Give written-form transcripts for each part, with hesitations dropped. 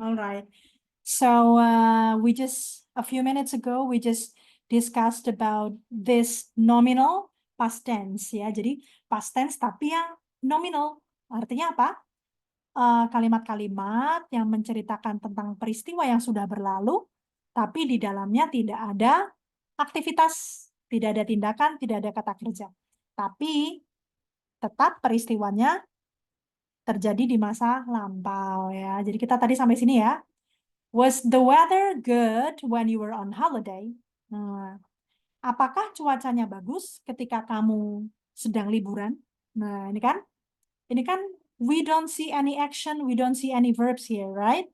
All right. So a few minutes ago we just discussed about this nominal past tense ya. Jadi past tense tapi yang nominal. Artinya apa? Kalimat-kalimat yang menceritakan tentang peristiwa yang sudah berlalu, tapi di dalamnya tidak ada aktivitas, tidak ada tindakan, tidak ada kata kerja. Tapi tetap peristiwanya terjadi di masa lampau ya. Jadi kita tadi sampai sini ya. Was the weather good when you were on holiday? Nah, apakah cuacanya bagus ketika kamu sedang liburan? Nah, ini kan we don't see any action, we don't see any verbs here, right?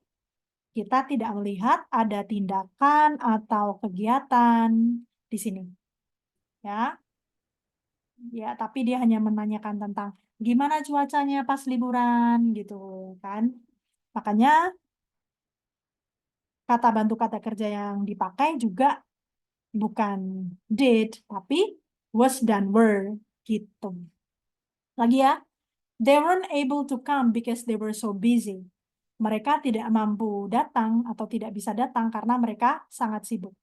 Kita tidak melihat ada tindakan atau kegiatan di sini. Ya. Ya, tapi dia hanya menanyakan tentang gimana cuacanya pas liburan gitu kan. Makanya kata bantu kata kerja yang dipakai juga bukan did, tapi was dan were gitu. Lagi ya, they weren't able to come because they were so busy. Mereka tidak mampu datang atau tidak bisa datang karena mereka sangat sibuk.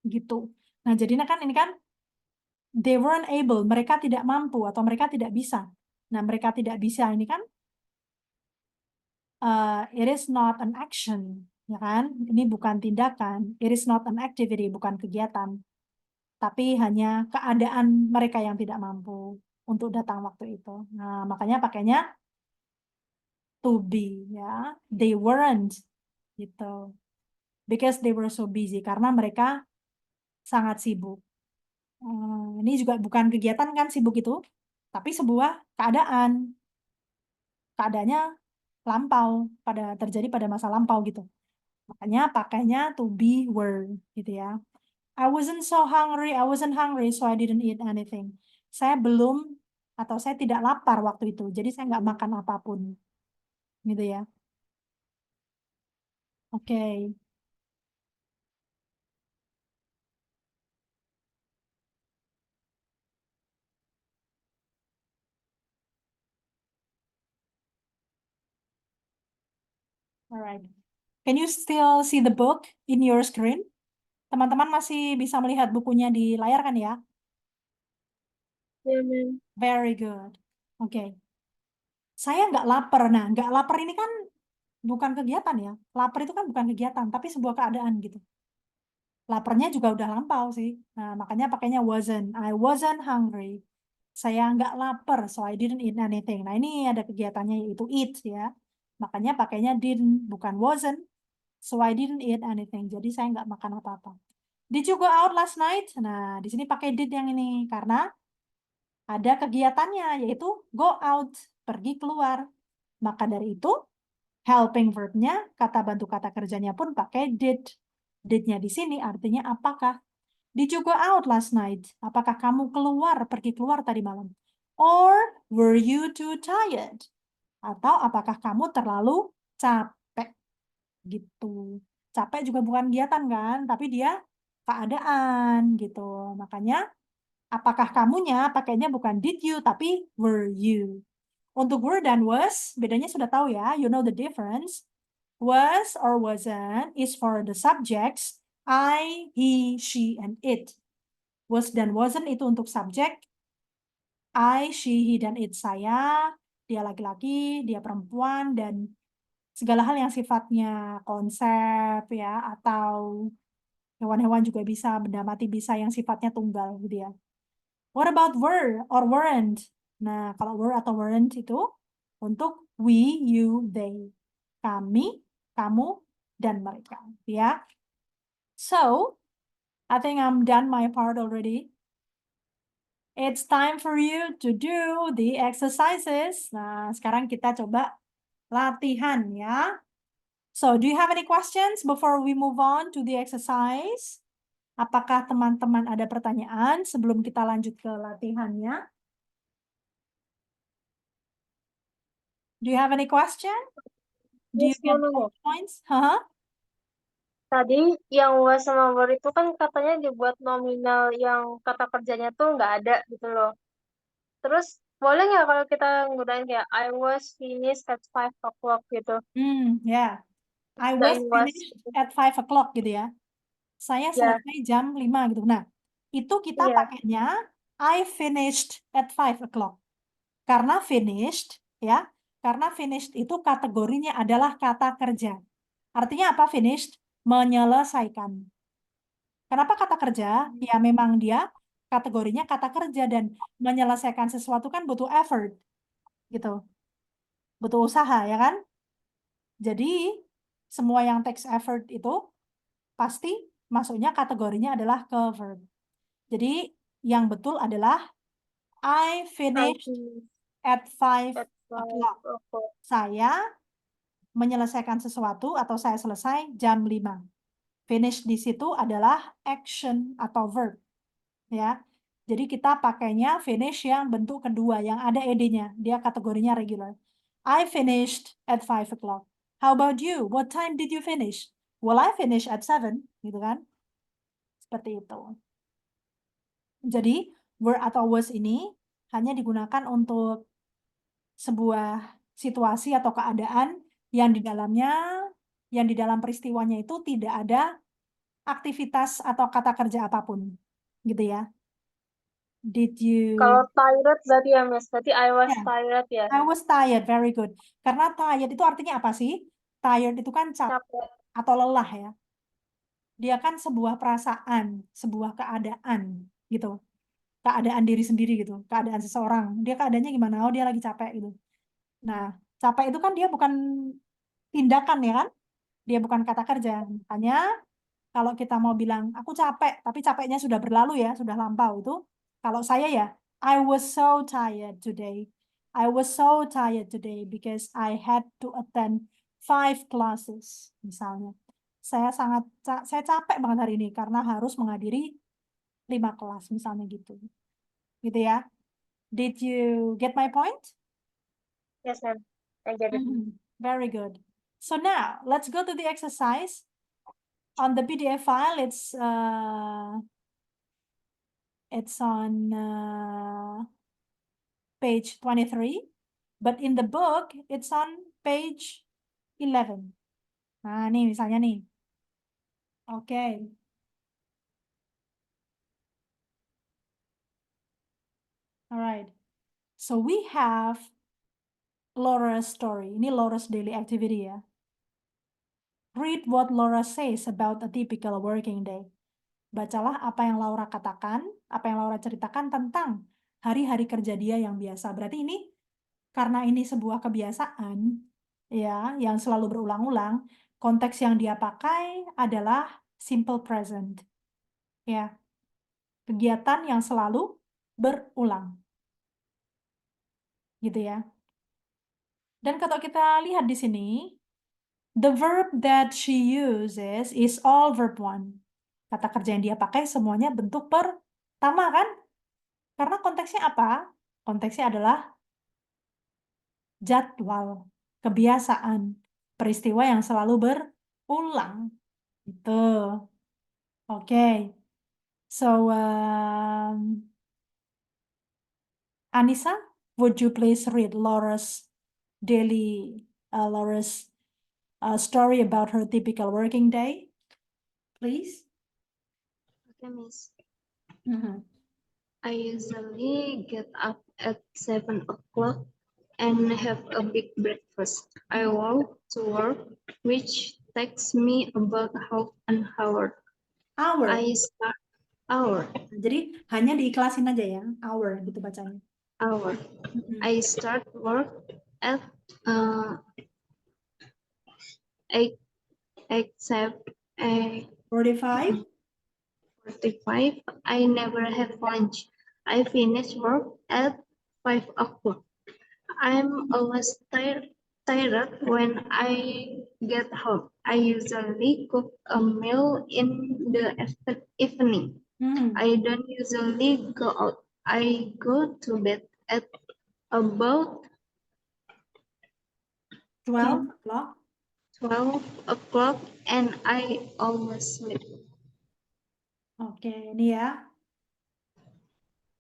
Gitu. Nah, jadi ini kan they weren't able, mereka tidak mampu atau mereka tidak bisa. Nah, mereka tidak bisa ini kan it is not an action, ya kan? Ini bukan tindakan, it is not an activity, bukan kegiatan. Tapi hanya keadaan mereka yang tidak mampu untuk datang waktu itu. Nah, makanya pakainya to be, ya. They weren't, gitu. Because they were so busy, karena mereka sangat sibuk. Ini juga bukan kegiatan kan sibuk itu, tapi sebuah keadaan. Keadaannya lampau, terjadi pada masa lampau gitu. Makanya pakainya to be were gitu ya. I wasn't hungry, so I didn't eat anything. Saya belum atau saya tidak lapar waktu itu, jadi saya nggak makan apapun. Gitu ya. Oke. Alright. Can you still see the book in your screen? Teman-teman masih bisa melihat bukunya di layar kan ya? Ya, Mem. Very good. Oke. Saya nggak lapar. Nah, nggak lapar ini kan bukan kegiatan ya. Lapar itu kan bukan kegiatan, tapi sebuah keadaan gitu. Laparnya juga udah lampau sih. Nah, makanya pakainya wasn't. I wasn't hungry. Saya nggak lapar, so I didn't eat anything. Nah, ini ada kegiatannya yaitu eat ya. Makanya pakainya didn't, bukan wasn't. So I didn't eat anything. Jadi saya nggak makan apa-apa. Did you go out last night? Nah, di sini pakai did yang ini karena ada kegiatannya yaitu go out, pergi keluar. Maka dari itu helping verb-nya, kata bantu kata kerjanya pun pakai did. Did-nya di sini artinya apakah. Did you go out last night? Apakah kamu pergi keluar tadi malam? Or were you too tired? Atau apakah kamu terlalu capek? Gitu. Capek juga bukan kegiatan kan, tapi dia keadaan gitu. Makanya apakah kamunya pakainya bukan did you, tapi were you. Untuk were dan was, bedanya sudah tahu ya, you know the difference. Was or wasn't is for the subjects I, he, she, and it. Was dan wasn't itu untuk subjek I, she, he, dan it saya, dia laki-laki, dia perempuan, dan segala hal yang sifatnya konsep ya, atau hewan-hewan juga bisa, benda mati bisa yang sifatnya tunggal gitu ya. What about were or weren't? Nah, kalau were atau weren't itu untuk we, you, they. Kami, kamu, dan mereka. Ya. So, I think I'm done my part already. It's time for you to do the exercises. Nah, sekarang kita coba latihan ya. So, do you have any questions before we move on to the exercise? Apakah teman-teman ada pertanyaan sebelum kita lanjut ke latihannya? Do you have any question? Do you Yes, get Mem, all ya. the points? Huh? Tadi yang was sama were itu kan katanya dibuat nominal yang kata kerjanya tuh nggak ada gitu loh. Terus boleh nggak kalau kita nggunain kayak I was finished at 5 o'clock gitu? Ya. I The was in was. finished at 5 o'clock gitu ya. Saya Ya, selesai jam 5 gitu. Nah, itu kita iya. pakainya I finished at 5 o'clock. Karena finished, ya, karena finished itu kategorinya adalah kata kerja. Artinya apa finished? Menyelesaikan. Kenapa kata kerja? Ya memang dia kategorinya kata kerja dan menyelesaikan sesuatu kan butuh effort, gitu. Butuh usaha, ya kan? Jadi, semua yang takes effort itu pasti masuknya kategorinya adalah ke verb. Jadi, yang betul adalah I I finished finished at 5 at 5 o'clock. o'clock. Saya menyelesaikan sesuatu atau saya selesai jam 5. Finish di situ adalah action atau verb, ya. Jadi kita pakainya finish yang bentuk kedua, yang ada ed-nya. Dia kategorinya regular. I finished at 5 o'clock. How about you? What time did you finish? Well, I finished at 7, gitu kan? Seperti itu. Jadi, were atau was ini hanya digunakan untuk sebuah situasi atau keadaan yang di dalamnya, yang di dalam peristiwanya itu tidak ada aktivitas atau kata kerja apapun, gitu ya. Did Kalau you? tired berarti ya, Miss. Berarti I was Yeah, tired ya. I was tired, very good. Karena tired itu artinya apa sih? Tired itu kan capek Capek. atau lelah ya. Dia kan sebuah perasaan, sebuah keadaan, gitu. Keadaan diri sendiri gitu, keadaan seseorang. Dia keadaannya gimana? Oh, dia lagi capek gitu. Nah, capek itu kan dia bukan tindakan ya kan? Dia bukan kata kerja. Makanya kalau kita mau bilang aku capek, tapi capeknya sudah berlalu ya, sudah lampau itu. Kalau saya ya, I was so tired today. I was so tired today because I had to attend 5 classes misalnya. Saya capek banget hari ini karena harus menghadiri 5 kelas misalnya gitu. Gitu ya. Did you get my point? Yes, ma'am. I get it. Very good. So now let's go to the exercise. On the PDF file, it's on page 23, but in the book it's on page 11. Nah, nih misalnya nih. Oke. Alright. So we have Laura's story. Ini Laura's daily activity ya. Read what Laura says about a typical working day. Bacalah apa yang Laura katakan, apa yang Laura ceritakan tentang hari-hari kerja dia yang biasa. Berarti ini karena ini sebuah kebiasaan ya yang selalu berulang-ulang, konteks yang dia pakai adalah simple present. Ya. Kegiatan yang selalu berulang. Gitu ya. Dan kalau kita lihat di sini, the verb that she uses is all verb one. Kata kerja yang dia pakai semuanya bentuk pertama kan? Karena konteksnya apa? Konteksnya adalah jadwal, kebiasaan, peristiwa yang selalu berulang. Gitu. Oke. So, Anissa, would you please read Laura's story about her typical working day, please? Okay, Miss. Mhm. I usually get up at 7 o'clock and have a big breakfast. I walk to work, which takes me about half an hour. Hour. I start hour. Jadi hanya diiklasin aja ya, hour gitu bacanya. Hour. Mhm. I start work at 8 except 45. 45. I never have lunch. I finish work at 5 o'clock. I'm always tired when I get home. I usually cook a meal in the evening. Mhm. I don't usually go out. I go to bed at about 12 o'clock. 12 o'clock and I almost sleep. Oke, ini ya.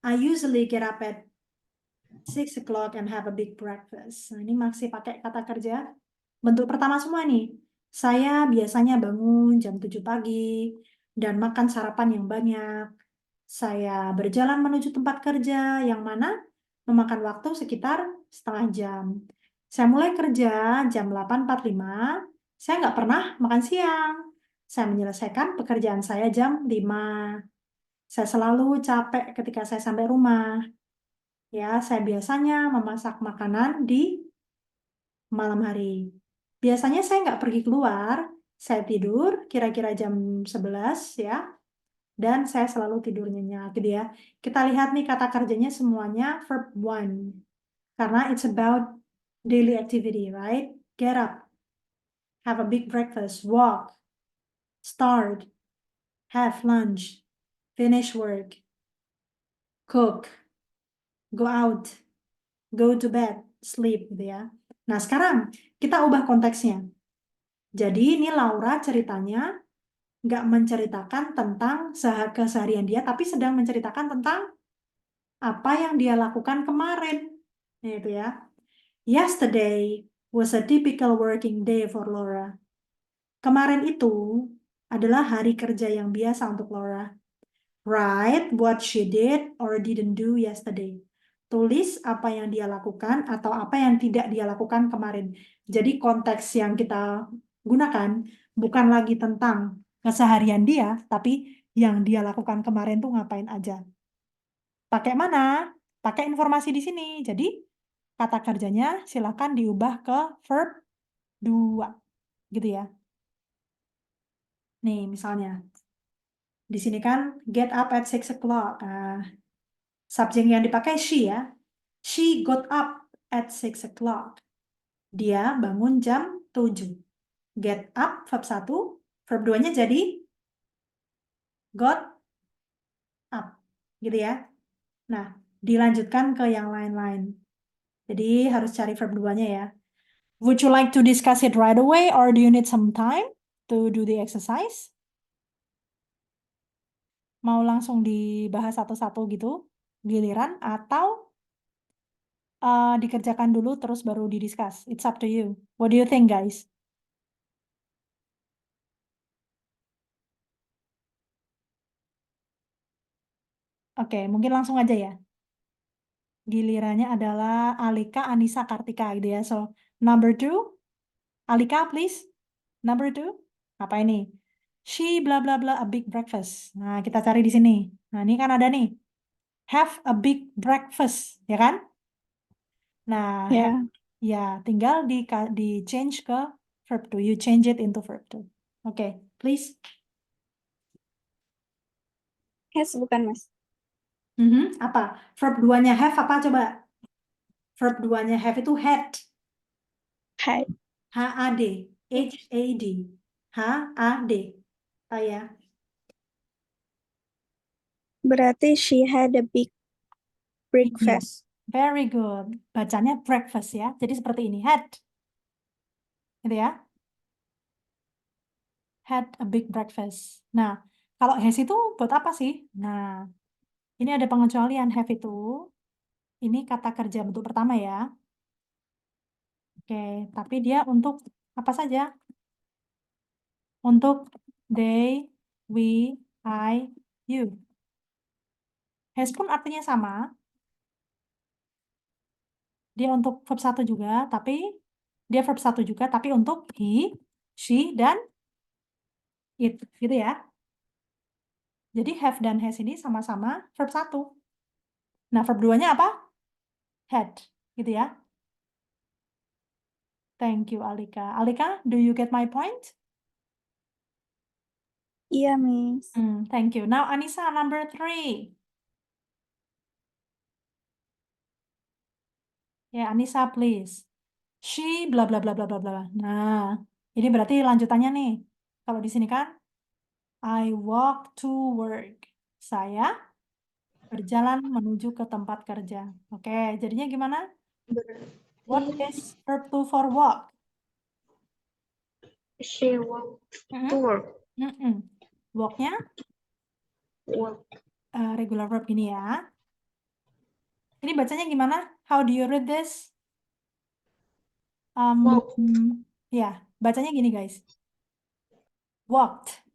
I usually get up at 6 o'clock and have a big breakfast. Nah, ini masih pakai kata kerja bentuk pertama semua nih. Saya biasanya bangun jam 7 pagi dan makan sarapan yang banyak. Saya berjalan menuju tempat kerja yang mana memakan waktu sekitar setengah jam. Saya mulai kerja jam 8.45. Saya nggak pernah makan siang. Saya menyelesaikan pekerjaan saya jam 5. Saya selalu capek ketika saya sampai rumah. Ya, saya biasanya memasak makanan di malam hari. Biasanya saya nggak pergi keluar, saya tidur kira-kira jam 11 ya, dan saya selalu tidur nyenyak gitu ya. Kita lihat nih kata kerjanya semuanya verb one, karena it's about daily activity, right? Get up, have a big breakfast, walk, start, have lunch, finish work, cook, go out, go to bed, sleep gitu ya. Nah, sekarang kita ubah konteksnya. Jadi ini Laura ceritanya nggak menceritakan tentang keseharian dia, tapi sedang menceritakan tentang apa yang dia lakukan kemarin. Itu ya. Yesterday was a typical working day for Laura. Kemarin itu adalah hari kerja yang biasa untuk Laura. Write what she did or didn't do yesterday. Tulis apa yang dia lakukan atau apa yang tidak dia lakukan kemarin. Jadi konteks yang kita gunakan bukan lagi tentang keseharian dia, tapi yang dia lakukan kemarin tuh ngapain aja. Pakai mana? Pakai informasi di sini. Jadi kata kerjanya silakan diubah ke verb 2. Gitu ya. Nih misalnya. Di sini kan get up at 6 o'clock. Subjek yang dipakai she ya. She got up at 6 o'clock. Dia bangun jam 7. Get up, verb 1. Verb 2-nya jadi got up. Gitu ya. Nah, dilanjutkan ke yang lain-lain. Jadi harus cari verb 2-nya ya. Would you like to discuss it right away or do you need some time to do the exercise? Mau langsung dibahas satu-satu gitu, giliran, atau dikerjakan dulu terus baru didiscuss. It's up to you. What do you think, guys? Oke, mungkin langsung aja ya. Gilirannya adalah Alika, Anissa, Kartika gitu ya. So, number 2, Alika please. Number 2, apa ini? She bla bla bla a big breakfast. Nah, kita cari di sini. Nah, ini kan ada nih. Have a big breakfast, ya kan? Nah, Ya, ya tinggal di change ke verb 2. You change it into verb 2. Oke, please. has bukan Mas? Apa? Verb 2-nya have apa coba? Verb 2-nya have itu had. Had. H-A-D. H-A-D. H-A-D. Oh ya. Berarti she had a big breakfast. Very good. Bacanya breakfast ya. Jadi seperti ini. Had. Gitu ya. Had a big breakfast. Nah, kalau has itu buat apa sih? Nah, ini ada pengecualian have itu. Ini kata kerja bentuk pertama ya. Oke, tapi dia untuk apa saja? Untuk they, we, I, you. Has pun artinya sama. Dia untuk verb 1 juga, tapi dia verb 1 juga, tapi untuk he, she, dan it. Gitu ya. Jadi have dan has ini sama-sama verb 1. Nah, verb 2-nya apa? Had. Gitu ya. Thank you, Alika. Alika, do you get my point? Iya, Miss. Thank you. Now, Anissa, number 3. Ya, Anissa, please. She bla bla bla bla bla bla. Nah, ini berarti lanjutannya nih. Kalau di sini kan I walk to work. Saya berjalan menuju ke tempat kerja. Oke, jadinya gimana? What is verb 2 for walk? She walked to work. Walk-nya Walk. regular verb ini ya. Ini bacanya gimana? How do you read this? Walk. Ya, bacanya gini guys. walked.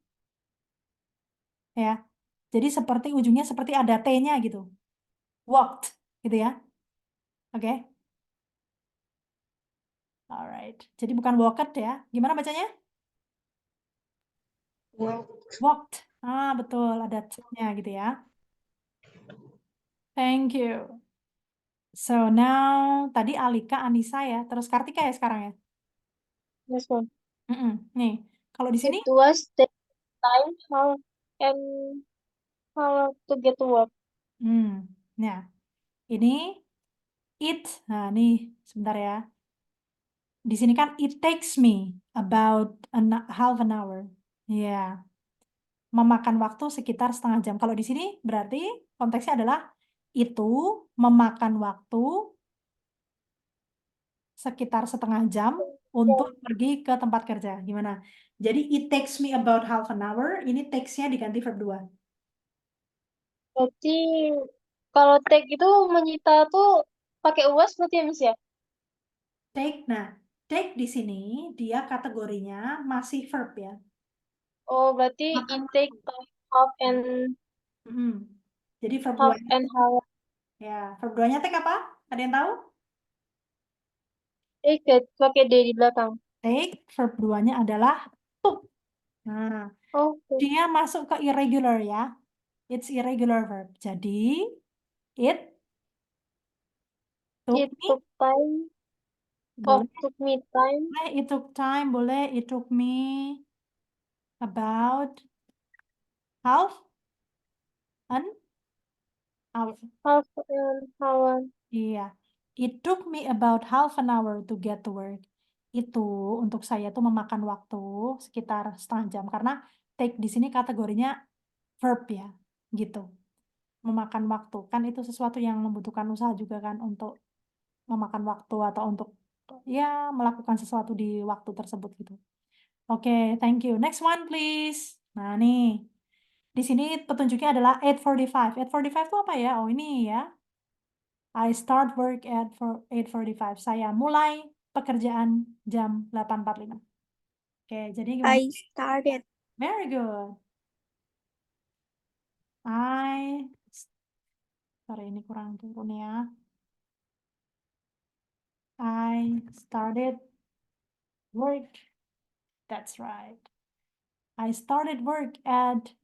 Ya. Jadi seperti ujungnya seperti ada T-nya gitu. Walked, gitu ya. Oke. Alright. Jadi bukan walked ya. Gimana bacanya? Walked. Walked. Ah, betul. Ada T-nya gitu ya. Thank you. So now, tadi Alika, Anissa ya. Terus Kartika ya sekarang ya. Yes, ma'am. Nih, kalau di sini It was the time how to get to work. Nah, ini it. Nah, nih sebentar ya. Di sini kan it takes me about half an hour. Ya, memakan waktu sekitar setengah jam. Kalau di sini berarti konteksnya adalah itu memakan waktu sekitar setengah jam untuk pergi ke tempat kerja. Gimana? Jadi it takes me about half an hour. Ini takes-nya diganti verb 2. Berarti kalau take itu menyita tuh pakai was berarti ya, Miss ya? Take. Nah, take di sini dia kategorinya masih verb ya. Oh, berarti Makan it waktu. take time half and Mm-mm. Jadi verb half 2 and hour. ya, verb 2-nya take apa? Ada yang tahu? Take pakai D di belakang. Take, verb 2-nya adalah took. Nah, Oh, dia masuk ke irregular ya. It's irregular verb. Jadi, it took it me, took time. Oh, boleh, took me time. it took time, boleh, it took me about half an hour. Half an hour. Iya, it took me about half an hour to get to work. Itu untuk saya tuh memakan waktu sekitar setengah jam karena take di sini kategorinya verb ya, gitu. Memakan waktu kan itu sesuatu yang membutuhkan usaha juga kan untuk memakan waktu atau untuk ya melakukan sesuatu di waktu tersebut gitu. Oke, thank you. Next one please. Nah, nih. Di sini petunjuknya adalah 8:45. 8:45 itu apa ya? Oh, ini ya. I start work at 8:45. Saya mulai pekerjaan jam 8:45. Oke, jadi gimana? I started. Very good. Sorry, ini kurang turun ya. I started work. That's right. I started work at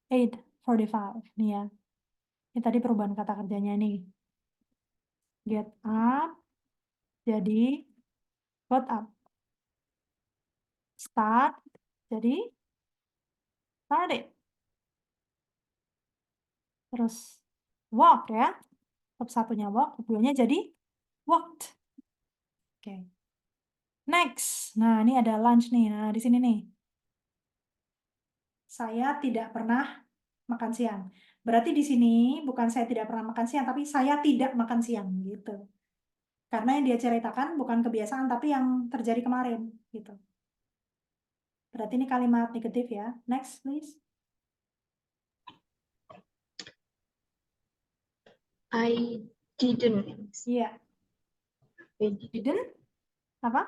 8:45. Nih ya. Ini tadi perubahan kata kerjanya nih. Get up. Jadi got up. Start. Jadi started. Terus walk ya. Verb satunya walk, keduanya jadi walked. Oke. Next. Nah, ini ada lunch nih. Nah, di sini nih. Saya tidak pernah makan siang. Berarti di sini bukan saya tidak pernah makan siang, tapi saya tidak makan siang gitu. Karena yang dia ceritakan bukan kebiasaan, tapi yang terjadi kemarin gitu. Berarti ini kalimat negatif ya. Next, please. I didn't. Iya. Didn't? Apa?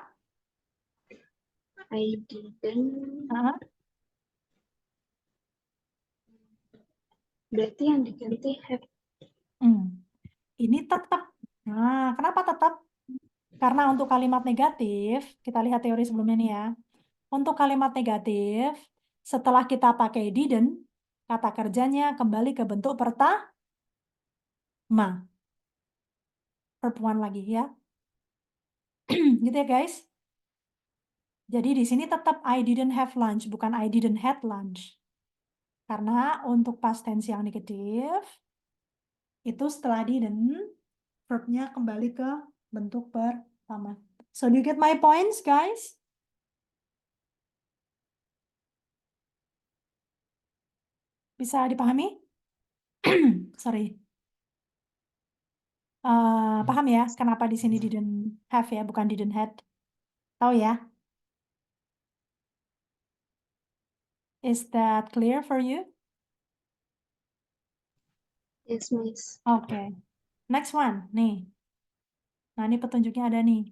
I didn't. Aha. Berarti yang diganti have. Ini tetap. Nah, kenapa tetap? Karena untuk kalimat negatif, kita lihat teori sebelumnya nih ya. Untuk kalimat negatif, setelah kita pakai didn't, kata kerjanya kembali ke bentuk pertama. Verb one lagi ya. Gitu ya guys. Jadi di sini tetap I didn't have lunch, bukan I didn't had lunch. Karena untuk past tense yang negatif, itu setelah didn't, verbnya kembali ke bentuk pertama. So do you get my points guys? Bisa dipahami? Sorry. Paham ya kenapa di sini didn't have ya, bukan didn't had? Tahu ya? Is that clear for you? Yes, Miss. Oke. Next one, nih. Nah, ini petunjuknya ada nih.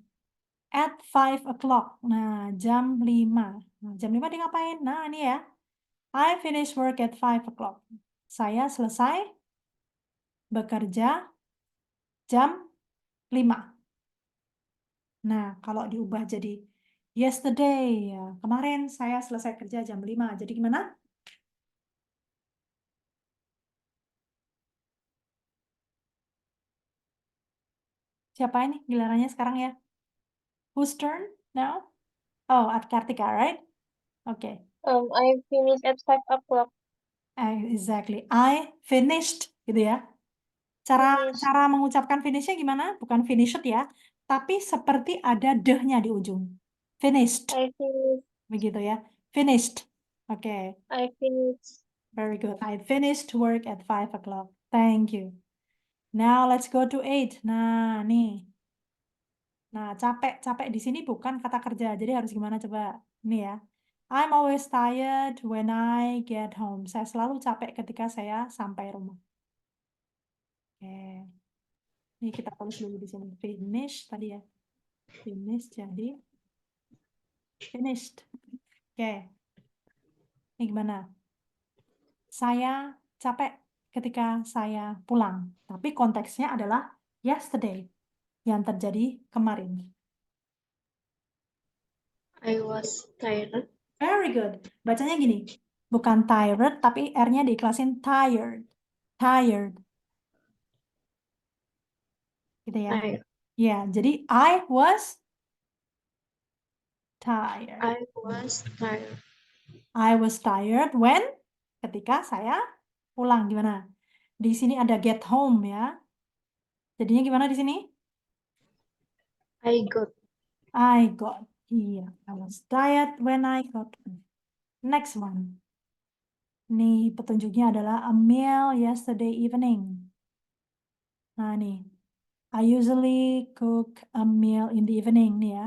At 5 o'clock. Nah, jam 5. Nah, jam 5 dia ngapain? Nah, ini ya. I finish work at 5 o'clock. Saya selesai bekerja jam 5. Nah, kalau diubah jadi yesterday, ya, kemarin saya selesai kerja jam 5. Jadi gimana? Siapa ini gilirannya sekarang ya? Whose turn now? Oh, at Kartika, right? Okay. I finish at 5 o'clock. Exactly. I finished, gitu ya. Cara Finish. cara mengucapkan finishnya gimana? Bukan finished ya, tapi seperti ada deh-nya di ujung. Finished, I finish. begitu ya. Finished. Oke, I finish. very good. I finished work at 5 o'clock. Thank you. Now let's go to 8. Nah, nih. Nah, capek di sini bukan kata kerja. Jadi harus gimana coba? Ini ya. I'm always tired when I get home. Saya selalu capek ketika saya sampai rumah. Oke. Ini kita tulis dulu di sini. Finish tadi ya. Finish jadi finished. Oke. Ini gimana? Saya capek ketika saya pulang. Tapi konteksnya adalah yesterday. Yang terjadi kemarin. I was tired. Very good. Bacanya gini. Bukan tired, tapi R-nya diiklasin tired. Tired. Gitu ya. Tired. Ya, jadi I was tired. I was tired. I was tired when? Ketika saya pulang. Gimana? Di sini ada get home ya. Jadinya gimana di sini? I got. I got. Iya, I was tired when I got home. Next one. Nih, petunjuknya adalah a meal yesterday evening. Nah, nih. I usually cook a meal in the evening nih ya.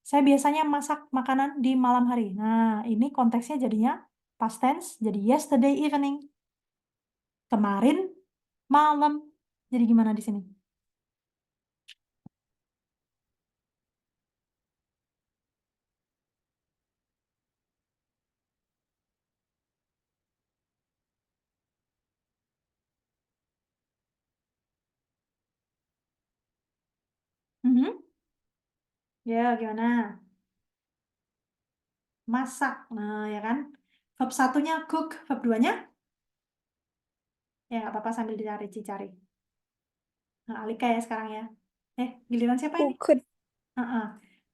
Saya biasanya masak makanan di malam hari. Nah, ini konteksnya jadinya past tense, jadi yesterday evening. Kemarin malam. Jadi gimana di sini? Mhm. Ya, gimana? Masak. Nah, ya kan? Verb satunya cook, verb duanya? Ya, nggak apa-apa sambil dicari. Nah, Alika ya sekarang ya. Giliran siapa ini? Cooked. Heeh.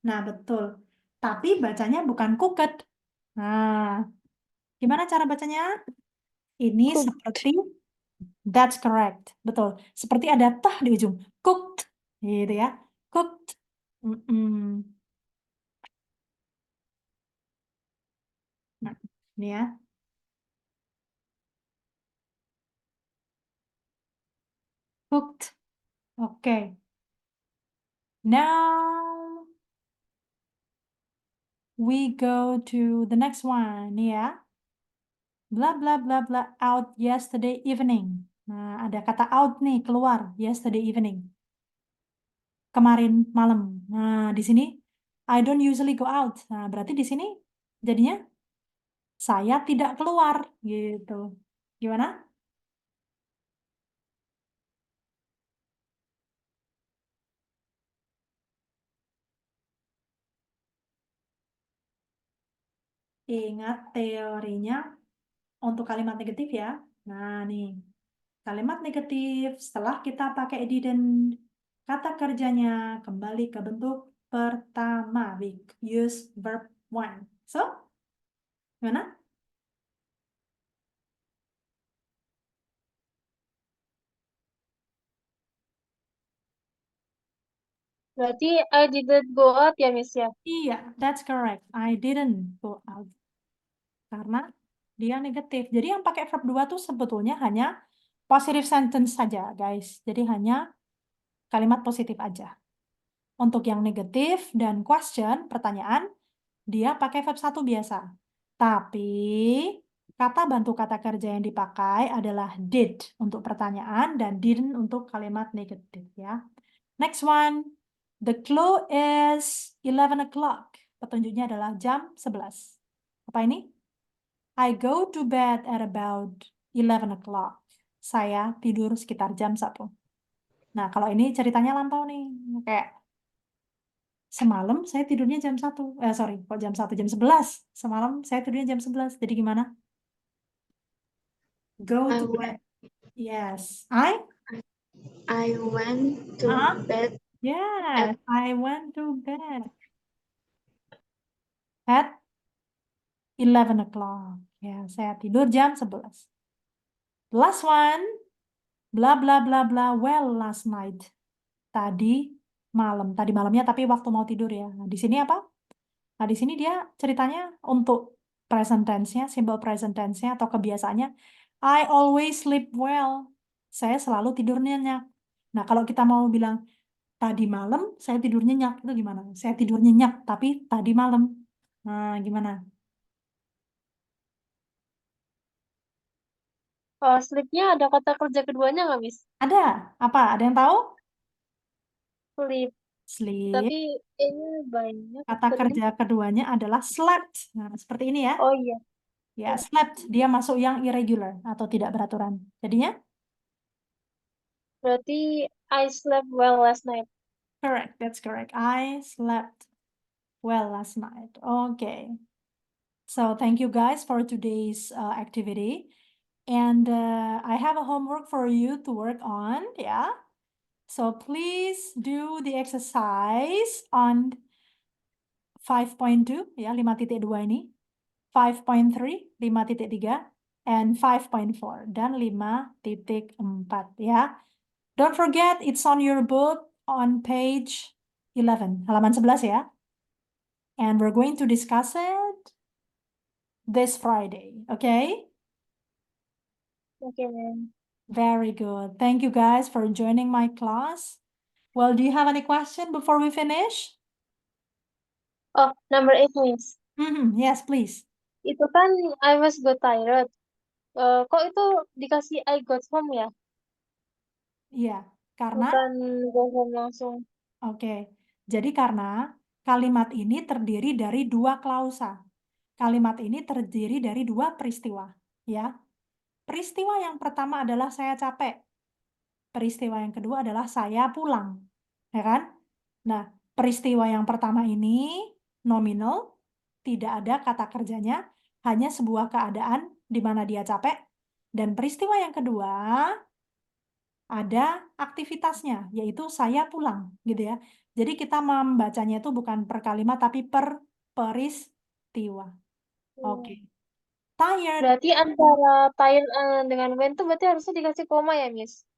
Nah, betul. Tapi bacanya bukan cooked. Nah, gimana cara bacanya? Ini Cooked. seperti, that's correct. Betul. Seperti ada tah di ujung. Cooked. Gitu ya. Cooked. Mm-mm. Nah, ini ya. Cooked. Oke. Now we go to the next one. Nih ya. Blah blah blah blah out yesterday evening. Nah, ada kata out nih keluar yesterday evening. Kemarin malam. Nah, di sini I don't usually go out. Nah, berarti di sini jadinya saya tidak keluar gitu. Gimana? Ingat teorinya untuk kalimat negatif ya. Nah, nih. Kalimat negatif setelah kita pakai didn't, kata kerjanya kembali ke bentuk pertama. We use verb one. So, gimana? Berarti I didn't go out ya, Miss ya? Iya, that's correct. I didn't go out. Karena dia negatif. Jadi yang pakai verb 2 tuh sebetulnya hanya positive sentence saja, guys. Jadi hanya kalimat positif aja. Untuk yang negatif dan question, pertanyaan, dia pakai verb 1 biasa. Tapi kata bantu kata kerja yang dipakai adalah did untuk pertanyaan dan didn't untuk kalimat negatif ya. Next one. The clue is 11 o'clock. Petunjuknya adalah jam 11. Apa ini? I go to bed at about 11 o'clock. Saya tidur sekitar jam 1. Nah, kalau ini ceritanya lampau nih. Kayak semalam saya tidurnya jam 1. Sorry, kok jam 1? Jam 11. Semalam saya tidurnya jam 11. Jadi gimana? Go I to went bed. Yes. I went to Uh-huh. bed Yes, I went to bed at 11 o'clock. Ya, saya tidur jam 11. Last one. Bla bla bla bla. Well, last night. Tadi malamnya tapi waktu mau tidur ya. Nah, di sini apa? Nah, di sini dia ceritanya untuk present tense-nya, simple present tense-nya atau kebiasaannya, I always sleep well. Saya selalu tidur nyenyak. Nah, kalau kita mau bilang tadi malam saya tidur nyenyak, itu gimana? Saya tidur nyenyak tapi tadi malam. Nah, gimana? Sleep-nya ada kata kerja keduanya nggak, Miss? Ada apa? Ada yang tahu? Sleep. Sleep. Tapi kayaknya banyak. Kata kerja keduanya adalah slept. Nah, seperti ini ya. Oh iya. Ya, slept. Dia masuk yang irregular atau tidak beraturan. Jadinya? Berarti I slept well last night. Correct, that's correct. I slept well last night. Okay. So thank you guys for today's activity. And I have a homework for you to work on, yeah? So please do the exercise on 5.2, ya, 5.2 ini. 5.3, 5.3, and 5.4, dan 5.4, ya. Don't forget, it's on your book on page 11, halaman 11 ya. And we're going to discuss it this Friday, okay? Okay, ma'am. Very good. Thank you guys for joining my class. Well, do you have any question before we finish? Oh, number 8, Miss. Yes, please. Itu kan I was got tired. Kok itu dikasih I got home ya? Iya, karena Bukan go home langsung. Oke, jadi karena kalimat ini terdiri dari dua klausa. Kalimat ini terdiri dari dua peristiwa, ya. Peristiwa yang pertama adalah saya capek. Peristiwa yang kedua adalah saya pulang, ya kan? Nah, peristiwa yang pertama ini nominal, tidak ada kata kerjanya, hanya sebuah keadaan di mana dia capek. Dan peristiwa yang kedua ada aktivitasnya, yaitu saya pulang, gitu ya. Jadi kita membacanya itu bukan per kalimat, tapi per peristiwa. Oke. Tired. Berarti antara tired dengan when tuh berarti harusnya dikasih koma ya, Miss?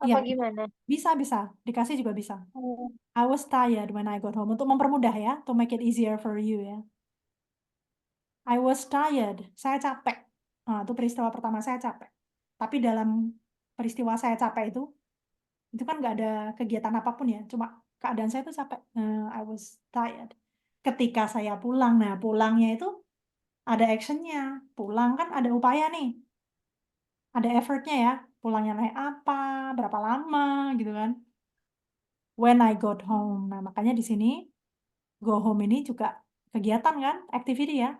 Ya, Apa gimana? bisa. Dikasih juga bisa. Hmm. I was tired when I got home. Untuk mempermudah ya, to make it easier for you ya. I was tired. Saya capek. Nah, itu peristiwa pertama, saya capek. Tapi dalam peristiwa saya capek itu kan nggak ada kegiatan apapun ya, cuma keadaan saya itu capek. I was tired. Ketika saya pulang, nah pulangnya itu ada actionnya. Pulang kan ada upaya nih, ada effortnya ya. Pulangnya naik apa, berapa lama gitu kan. When I got home, nah makanya di sini go home ini juga kegiatan kan, activity ya.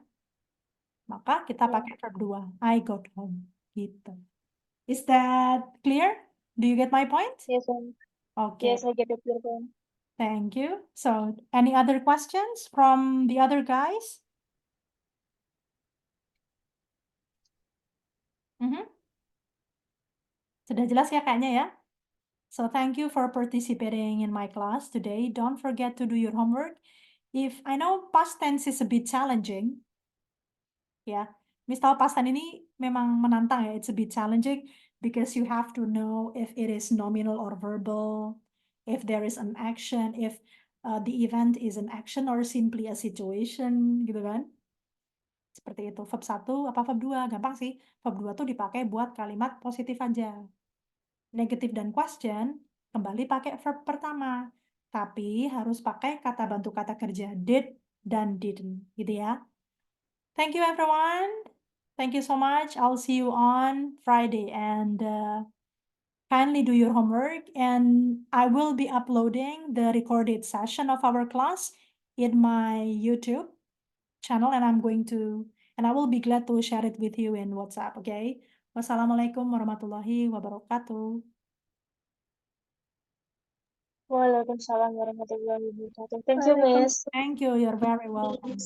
Maka kita pakai verb 2, I got home gitu. Is that clear? Do you get my point? Yes, ma'am. Okay. Yes, I get it, your point. Thank you. So, any other questions from the other guys? Sudah jelas ya kayaknya ya? So, thank you for participating in my class today. Don't forget to do your homework. If I know past tense is a bit challenging, ya. Miss tahu past tense ini memang menantang ya. It's a bit challenging because you have to know if it is nominal or verbal, if there is an action, if the event is an action or simply a situation, gitu kan? Seperti itu. Verb 1 apa verb 2? Gampang sih. Verb 2 tuh dipakai buat kalimat positif aja. Negatif dan question kembali pakai verb pertama. Tapi harus pakai kata bantu kata kerja did dan didn't. Gitu ya. Thank you everyone. Thank you so much. I'll see you on Friday. And kindly do your homework, and I will be uploading the recorded session of our class in my YouTube channel, and I will be glad to share it with you in WhatsApp, okay? Wassalamualaikum warahmatullahi wabarakatuh. Waalaikumsalam warahmatullahi wabarakatuh. Thank you, Miss. Thank you, you're very welcome.